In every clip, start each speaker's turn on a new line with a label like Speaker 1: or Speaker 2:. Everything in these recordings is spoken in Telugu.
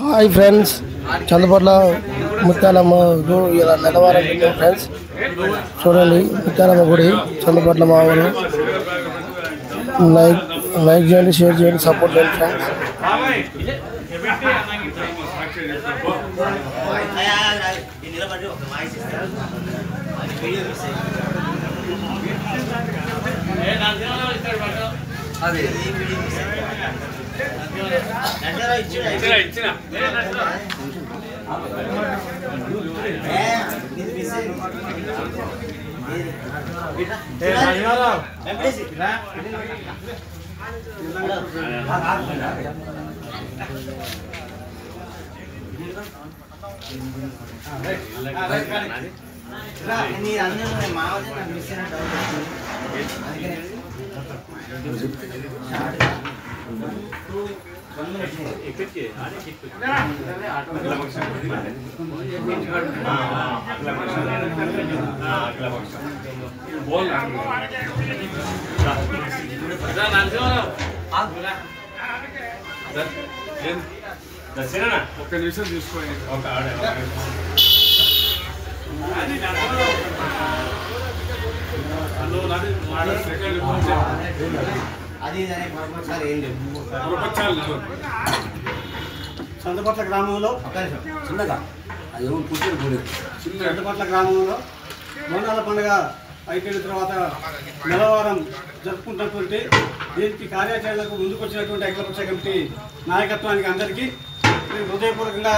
Speaker 1: హాయ్ ఫ్రెండ్స్, చందుపట్ల ముత్యాలమ్మ ఇలా నెలవారం ఫ్రెండ్స్ చూడండి. ముత్యాలమ్మ గుడి చందుపట్ల మా ఊరు. లైక్ చేయండి, షేర్ చేయండి, సపోర్ట్ చేయండి ఫ్రెండ్స్.
Speaker 2: ఒక్క నిమిషం చూసుకోండి.
Speaker 3: చందుపట్ల గ్రామంలో చందుపట్ల గ్రామంలో బోనాల పండుగ అయిపోయిన తర్వాత నెలవారం జరుపుకుంటున్నటువంటి దీనికి కార్యాచరణకు ముందుకొచ్చినటువంటి అఖిలపక్ష కమిటీ నాయకత్వానికి అందరికీ హృదయపూర్వకంగా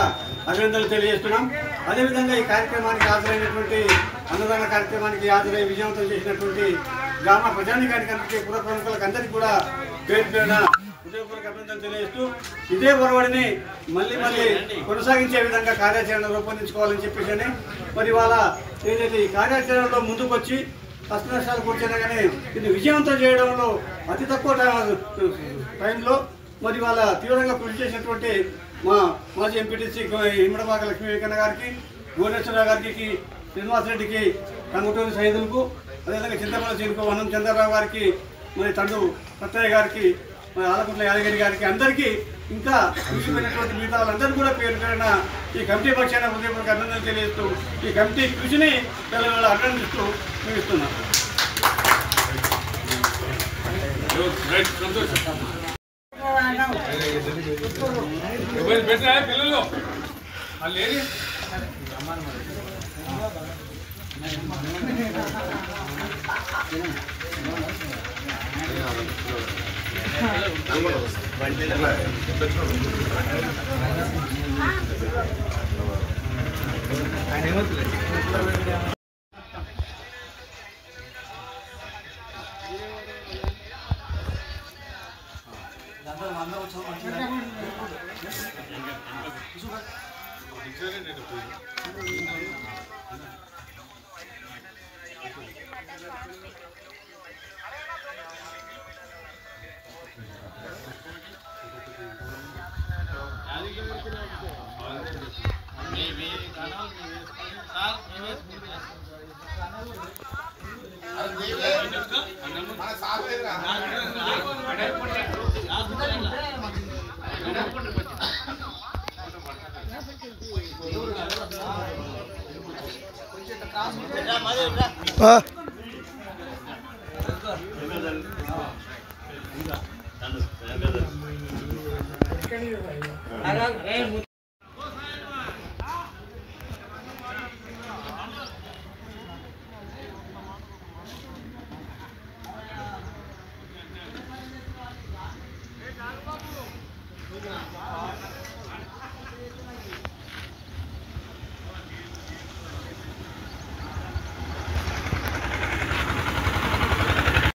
Speaker 3: అభినందనలు తెలియజేస్తున్నాం. అదేవిధంగా ఈ కార్యక్రమానికి హాజరైనటువంటి అన్నదాన కార్యక్రమానికి హాజరై విజయవంతం చేసినటువంటి గ్రామ ప్రజానికానికి అందరికీ పుర ప్రముఖులకు అందరికీ కూడా పేరు పేరున హృదయపూర్వక అభినందనలు తెలియజేస్తూ ఇదే పొరవడిని మళ్ళీ కొనసాగించే విధంగా కార్యాచరణ రూపొందించుకోవాలని చెప్పేసి మరి వాళ్ళ ఏదైతే ఈ కార్యాచరణలో ముందుకు వచ్చి కష్ట నష్టాలు కూర్చొని కానీ ఇది విజయవంతం చేయడంలో అతి తక్కువ టైంలో మరి వాళ్ళ తీవ్రంగా కృషి చేసినటువంటి మా మాజీ ఎంపీటీసీ ఇమ్మడపాక లక్ష్మీ వెంకన్న గారికి, భువనేశ్వరరావు గారికి, శ్రీనివాసరెడ్డికి, రంగుటూరి సైదులకు, అదేవిధంగా చింతమల సీనుకు, వనం చంద్రరావు గారికి, మరి తండ్రు సత్తయ్య గారికి, మరి ఆలకుంట్ల యాదగిరి గారికి అందరికీ ఇంకా కృషిపోయినటువంటి మిగతా వాళ్ళందరూ కూడా పేరు పేరున ఈ కమిటీ పక్షాన హృదయపూర్వక అభినందనలు తెలియజేస్తూ ఈ కమిటీ కృషిని తెలంగాణ అభినందిస్తూ ముగిస్తున్నాం.
Speaker 2: పిల్లలు